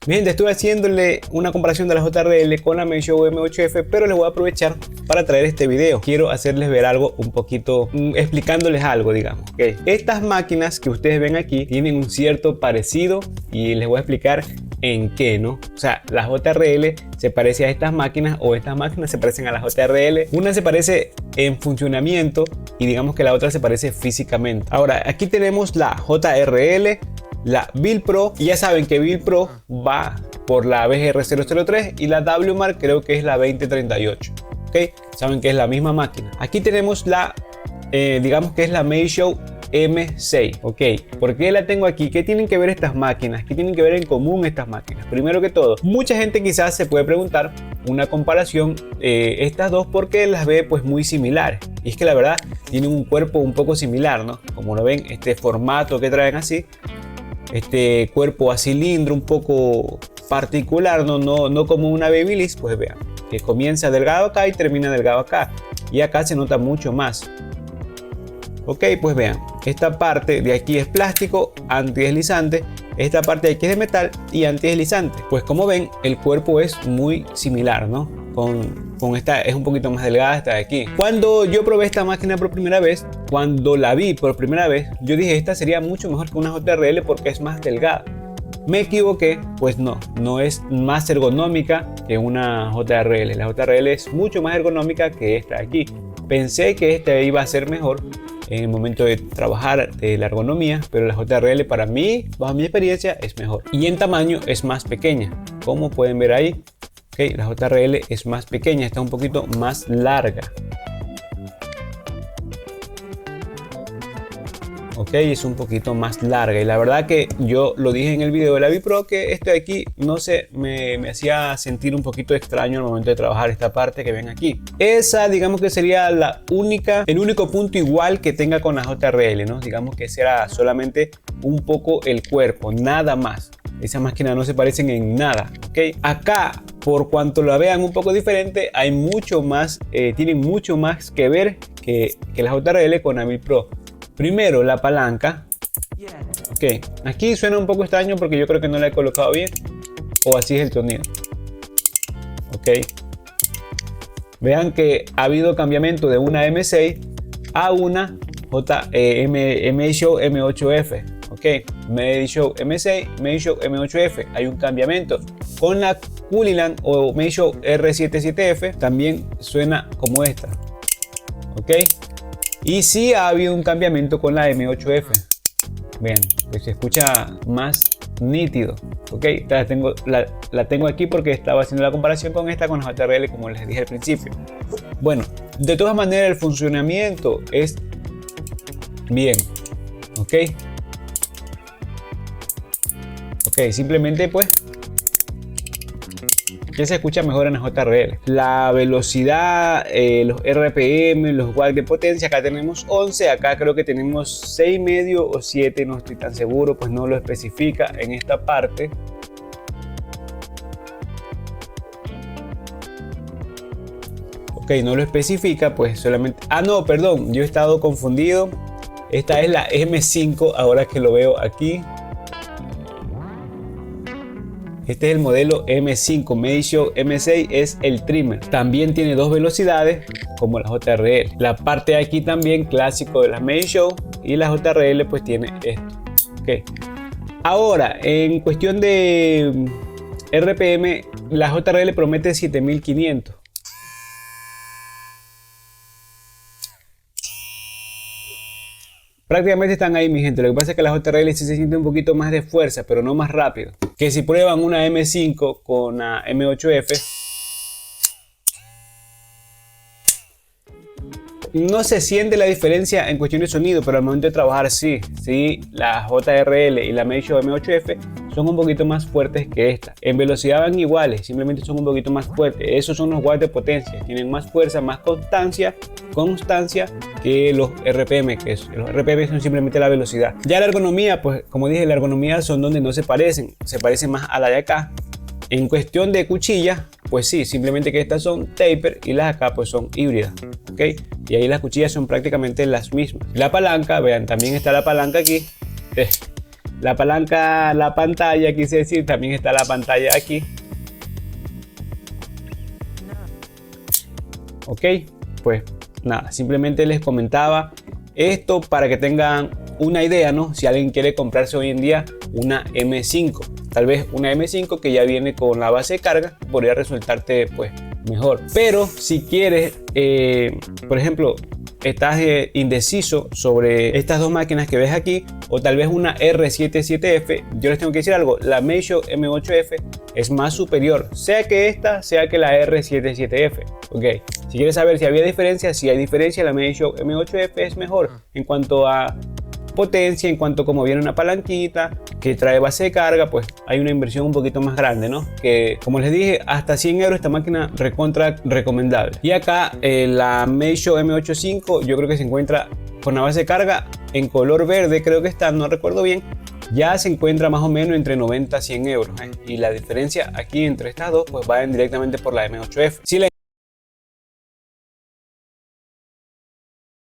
Mi gente, estuve haciéndole una comparación de la JRL con la Meisho M8F, pero les voy a aprovechar para traer este video. Quiero hacerles ver algo un poquito, explicándoles algo, digamos. Okay. Estas máquinas que ustedes ven aquí tienen un cierto parecido y les voy a explicar en qué, ¿no? O sea, la JRL se parece a estas máquinas o estas máquinas se parecen a la JRL. Una se parece en funcionamiento y digamos que la otra se parece físicamente. Ahora, aquí tenemos la JRL, la Build Pro, y ya saben que Build Pro va por la BGR003 y la WMARK creo que es la 2038. ¿Ok? Saben que es la misma máquina. Aquí tenemos la, digamos que es la Meisho M6. Ok, ¿por qué la tengo aquí? ¿Qué tienen que ver estas máquinas? ¿Qué tienen que ver en común estas máquinas? Primero que todo, mucha gente quizás se puede preguntar una comparación estas dos porque las ve pues muy similares. Y es que la verdad tienen un cuerpo un poco similar, ¿no? Como lo ven, este formato que traen así. Este cuerpo a cilindro un poco particular, no como una Babyliss, pues vean, que comienza delgado acá y termina delgado acá, y acá se nota mucho más. Ok, pues vean, esta parte de aquí es plástico antideslizante, esta parte de aquí es de metal y antideslizante. Pues como ven, el cuerpo es muy similar, ¿no? Con esta es un poquito más delgada, esta de aquí. Cuando yo probé esta máquina por primera vez, cuando la vi por primera vez, yo dije esta sería mucho mejor que una JRL porque es más delgada. Me equivoqué, pues no es más ergonómica que una JRL. La JRL es mucho más ergonómica que esta de aquí. Pensé que esta iba a ser mejor en el momento de trabajar de la ergonomía, pero la JRL para mí, bajo mi experiencia, es mejor. Y en tamaño es más pequeña, como pueden ver ahí. Okay, la JRL es más pequeña, está un poquito más larga. Ok, es un poquito más larga y la verdad que yo lo dije en el video de la Build Pro que esto de aquí no sé, me hacía sentir un poquito extraño al momento de trabajar esta parte que ven aquí. Esa digamos que sería el único punto igual que tenga con la JRL, ¿no? Digamos que será solamente un poco el cuerpo, nada más. Esas máquinas no se parecen en nada, ¿ok? Acá, por cuanto la vean un poco diferente, hay mucho más, tienen mucho más que ver que la JRL con la Build Pro. Primero, la palanca. Ok, aquí suena un poco extraño porque yo creo que no la he colocado bien. O así es el sonido. Ok. Vean que ha habido cambiamiento de una M6 a una Meisho M8F. Ok, Meisho M6, Meisho M8F. Hay un cambiamiento. Con la Coolyland o Meisho R77F también suena como esta. Ok. Y sí ha habido un cambiamiento con la M8F. Vean, pues se escucha más nítido. Ok, la tengo aquí porque estaba haciendo la comparación con esta con la JRL como les dije al principio. Bueno, de todas maneras el funcionamiento es bien. Ok. Ok, simplemente pues que se escucha mejor en la JRL. La velocidad, los RPM, los watts de potencia, acá tenemos 11, acá creo que tenemos 6,5 o 7, no estoy tan seguro, pues no lo especifica en esta parte. Ok, no lo especifica, pues solamente... Ah, no, perdón, yo he estado confundido. Esta es la M5, ahora que lo veo aquí. Este es el modelo M5, Meisho M6 es el trimmer. También tiene dos velocidades como la JRL. La parte de aquí también clásico de la Meisho y la JRL pues tiene esto. Okay. Ahora, en cuestión de RPM, la JRL promete 7500. Prácticamente están ahí mi gente, lo que pasa es que la JRL sí se siente un poquito más de fuerza, pero no más rápido. Que si prueban una M5 con la M8F, no se siente la diferencia en cuestión de sonido, pero al momento de trabajar sí, la JRL y la Meisho M8F son un poquito más fuertes que esta. En velocidad van iguales, simplemente son un poquito más fuertes. Esos son los watts de potencia, tienen más fuerza, más constancia que los RPM, los RPM son simplemente la velocidad. Ya la ergonomía, pues como dije, la ergonomía son donde no se parecen más a la de acá. En cuestión de cuchillas, pues sí, simplemente que estas son taper y las acá pues son híbridas, ¿ok? Y ahí las cuchillas son prácticamente las mismas. La palanca, vean, también está la palanca aquí. La palanca, la pantalla, quise decir, también está la pantalla aquí. Ok, pues nada, simplemente les comentaba esto para que tengan una idea, ¿no? Si alguien quiere comprarse hoy en día una M5, tal vez una M5 que ya viene con la base de carga, podría resultarte pues mejor. Pero si quieres, por ejemplo, estás indeciso sobre estas dos máquinas que ves aquí, o tal vez una R77F, yo les tengo que decir algo, la Meisho M8F es más superior, sea que esta, sea que la R77F. Ok, si quieres saber si había diferencia, si hay diferencia, la Meisho M8F es mejor en cuanto a potencia, en cuanto a cómo viene una palanquita que trae base de carga, pues hay una inversión un poquito más grande, ¿no? Que como les dije, hasta 100 euros esta máquina recontra recomendable. Y acá la Meisho M85 yo creo que se encuentra con la base de carga en color verde, creo que está, no recuerdo bien, ya se encuentra más o menos entre 90 a 100 euros, ¿eh? Y la diferencia aquí entre estas dos pues va directamente por la M8F. Si la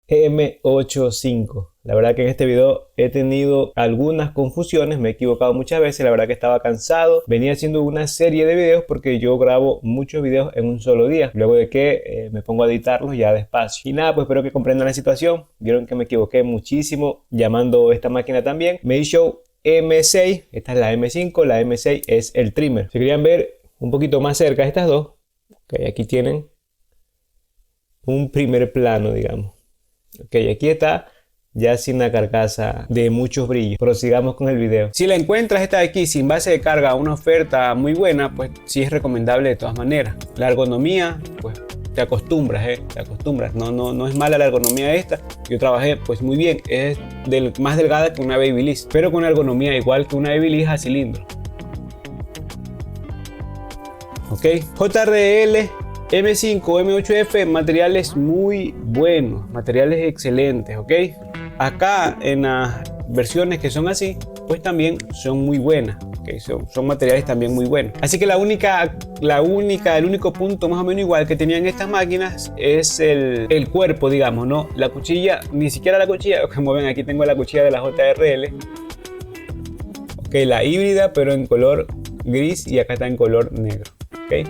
M85. La verdad que en este video he tenido algunas confusiones, me he equivocado muchas veces, la verdad que estaba cansado. Venía haciendo una serie de videos porque yo grabo muchos videos en un solo día, luego de que me pongo a editarlos ya despacio. Y nada, pues espero que comprendan la situación. Vieron que me equivoqué muchísimo llamando esta máquina también Meisho M6. Esta es la M5, la M6 es el trimmer. Si querían ver un poquito más cerca de estas dos, okay, aquí tienen un primer plano, digamos. Ok, aquí está ya sin la carcasa de muchos brillos. Prosigamos con el video. Si la encuentras esta de aquí sin base de carga a una oferta muy buena, pues sí es recomendable de todas maneras. La ergonomía, pues te acostumbras, te acostumbras. No es mala la ergonomía de esta. Yo trabajé pues muy bien. Es más delgada que una Babyliss, pero con ergonomía igual que una Babyliss a cilindro. Ok, JRL M5, M8F, materiales muy buenos, materiales excelentes, ok. Acá en las versiones que son así, pues también son muy buenas, okay. Son materiales también muy buenos. Así que el único punto más o menos igual que tenían estas máquinas es el cuerpo, digamos, ¿no? La cuchilla, ni siquiera la cuchilla, como ven aquí tengo la cuchilla de la JRL, ok, la híbrida, pero en color gris y acá está en color negro, ok.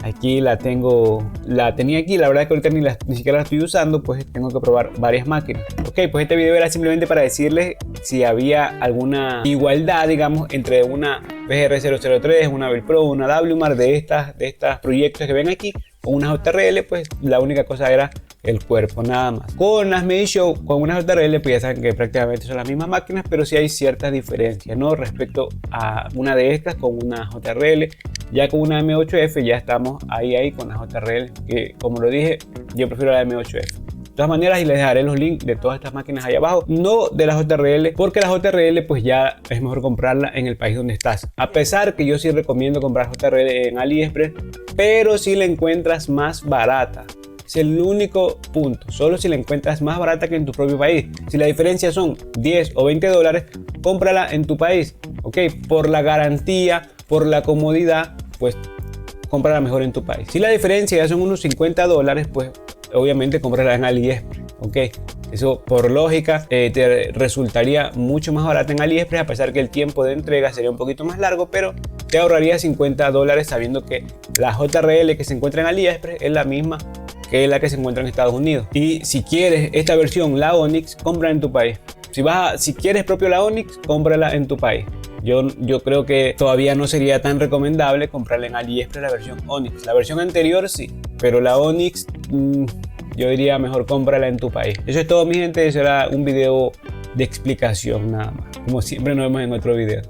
Aquí la tenía aquí, la verdad que ahorita ni siquiera la estoy usando, pues tengo que probar varias máquinas. Ok, pues este video era simplemente para decirles si había alguna igualdad, digamos, entre una BGR003, una Bell Pro, una WMAR de estas proyectos que ven aquí, o una JRL, pues la única cosa era el cuerpo, nada más. Con las Meisho, con una JRL, pues ya saben que prácticamente son las mismas máquinas, pero sí hay ciertas diferencias, ¿no? Respecto a una de estas con una JRL. Ya con una M8F ya estamos ahí con la JRL, que como lo dije, yo prefiero la M8F. De todas maneras, y les dejaré los links de todas estas máquinas ahí abajo, no de la JRL, porque la JRL pues ya es mejor comprarla en el país donde estás. A pesar que yo sí recomiendo comprar JRL en AliExpress, pero si la encuentras más barata. Es el único punto, solo si la encuentras más barata que en tu propio país. Si la diferencia son 10 o 20 dólares, cómprala en tu país, ok, por la garantía, por la comodidad, pues cómprala mejor en tu país. Si la diferencia ya son unos 50 dólares, pues obviamente cómprala en AliExpress, ok. Eso por lógica te resultaría mucho más barata en AliExpress, a pesar que el tiempo de entrega sería un poquito más largo, pero te ahorraría 50 dólares sabiendo que la JRL que se encuentra en AliExpress es la misma que la que se encuentra en Estados Unidos. Y si quieres esta versión, la Onyx, compra en tu país. Si quieres propio la Onyx, cómprala en tu país. Yo creo que todavía no sería tan recomendable comprarla en AliExpress la versión Onyx. La versión anterior sí, pero la Onyx yo diría mejor cómprala en tu país. Eso es todo, mi gente. Eso era un video de explicación nada más. Como siempre, nos vemos en otro video.